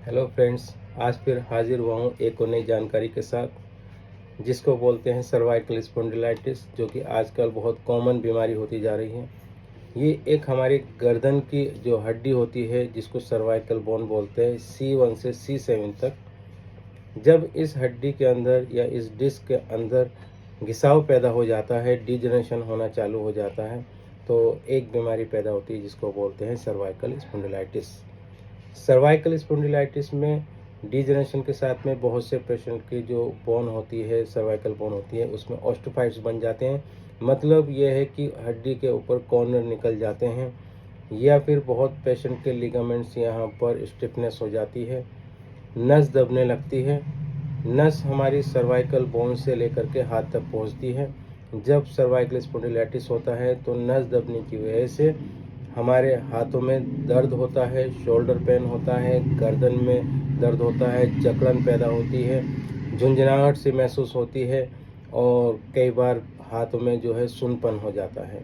Hello friends, आज फिर हाजिर हुआ हूँ एक और नई जानकारी के साथ, जिसको बोलते हैं सर्वाइकल स्पॉन्डिलाइटिस, जो कि आजकल बहुत कॉमन बीमारी होती जा रही है। ये एक हमारी गर्दन की जो हड्डी होती है, जिसको सर्वाइकल बोन बोलते हैं, C1 से C7 तक। जब इस हड्डी के अंदर या इस डिस्क के अंदर घिसाव पैदा हो जाता है, डिजनरेशन होना चालू हो जाता है, तो एक बीमारी पैदा होती है जिसको बोलते हैं सर्वाइकल स्पॉन्डिलाइटिस। सर्वाइकल स्पॉन्डिलाइटिस में डिजनरेशन के साथ में बहुत से पेशेंट की जो बोन होती है, सर्वाइकल बोन होती है, उसमें ऑस्टियोफाइट्स बन जाते हैं। मतलब ये है कि हड्डी के ऊपर कॉर्नर निकल जाते हैं, या फिर बहुत पेशेंट के लिगामेंट्स यहाँ पर स्टिफनेस हो जाती है, नस दबने लगती है। नस हमारी सर्वाइकल बोन से लेकर के हाथ तक पहुँचती है। जब सर्वाइकल स्पॉन्डिलाइटिस होता है तो नस दबने की वजह से हमारे हाथों में दर्द होता है, शोल्डर पेन होता है, गर्दन में दर्द होता है, जकड़न पैदा होती है, झुंझुनाहट सी महसूस होती है, और कई बार हाथों में जो है सुन्नपन हो जाता है।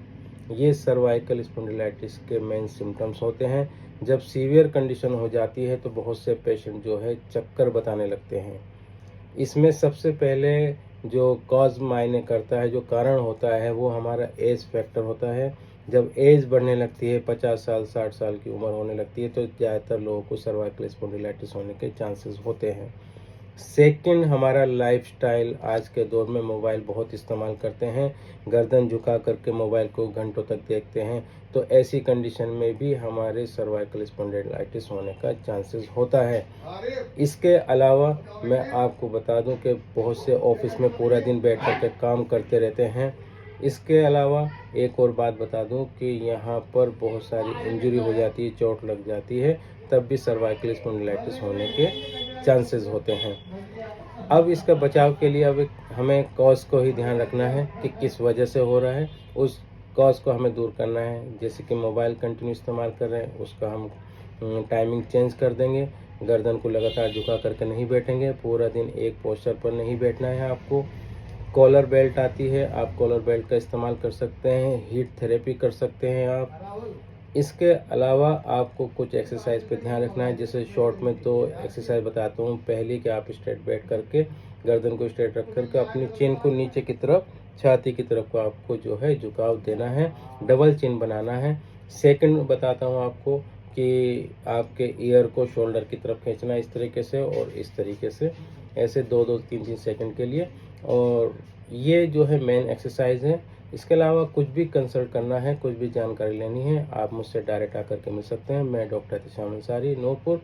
ये सर्वाइकल स्पॉन्डिलाइटिस के मेन सिम्टम्स होते हैं। जब सीवियर कंडीशन हो जाती है तो बहुत से पेशेंट जो है चक्कर बताने लगते हैं। इसमें सबसे पहले जो कॉज मायने करता है, जो कारण होता है, वो हमारा एज फैक्टर होता है। जब एज बढ़ने लगती है, 50 साल 60 साल की उम्र होने लगती है, तो ज़्यादातर लोगों को सर्वाइकल स्पॉन्डिलाइटिस होने के चांसेस होते हैं। सेकंड, हमारा लाइफस्टाइल। आज के दौर में मोबाइल बहुत इस्तेमाल करते हैं, गर्दन झुका करके मोबाइल को घंटों तक देखते हैं, तो ऐसी कंडीशन में भी हमारे सर्वाइकल स्पॉन्डिलाइटिस होने का चांसेस होता है। इसके अलावा मैं आपको बता दूं कि बहुत से ऑफिस में पूरा दिन बैठ कर के काम करते रहते हैं। इसके अलावा एक और बात बता दूं कि यहाँ पर बहुत सारी इंजरी हो जाती है, चोट लग जाती है, तब भी सर्वाइकल स्पॉन्डिलाइटिस होने के चांसेस होते हैं। अब इसका बचाव के लिए अब हमें कॉज को ही ध्यान रखना है कि किस वजह से हो रहा है, उस कॉज को हमें दूर करना है। जैसे कि मोबाइल कंटिन्यू इस्तेमाल कर रहे हैं, उसका हम टाइमिंग चेंज कर देंगे। गर्दन को लगातार झुका करके नहीं बैठेंगे, पूरा दिन एक पोस्चर पर नहीं बैठना है आपको। कॉलर बेल्ट आती है, आप कॉलर बेल्ट का इस्तेमाल कर सकते हैं, हीट थेरेपी कर सकते हैं आप। इसके अलावा आपको कुछ एक्सरसाइज पे ध्यान रखना है। जैसे शॉर्ट में तो एक्सरसाइज बताता हूँ। पहली कि आप स्ट्रेट बैठ करके गर्दन को स्ट्रेट रख करके अपनी चिन को नीचे की तरफ, छाती की तरफ को आपको जो है झुकाव देना है, डबल चिन बनाना है। सेकंड बताता हूँ आपको कि आपके ईयर को शोल्डर की तरफ खींचना इस तरीके से और इस तरीके से, ऐसे 2-2 3-3 सेकंड के लिए। और ये जो है मेन एक्सरसाइज है। इसके अलावा कुछ भी कंसल्ट करना है, कुछ भी जानकारी लेनी है, आप मुझसे डायरेक्ट आकर के मिल सकते हैं। मैं डॉक्टर एहतेशाम अंसारी, नूरपुर।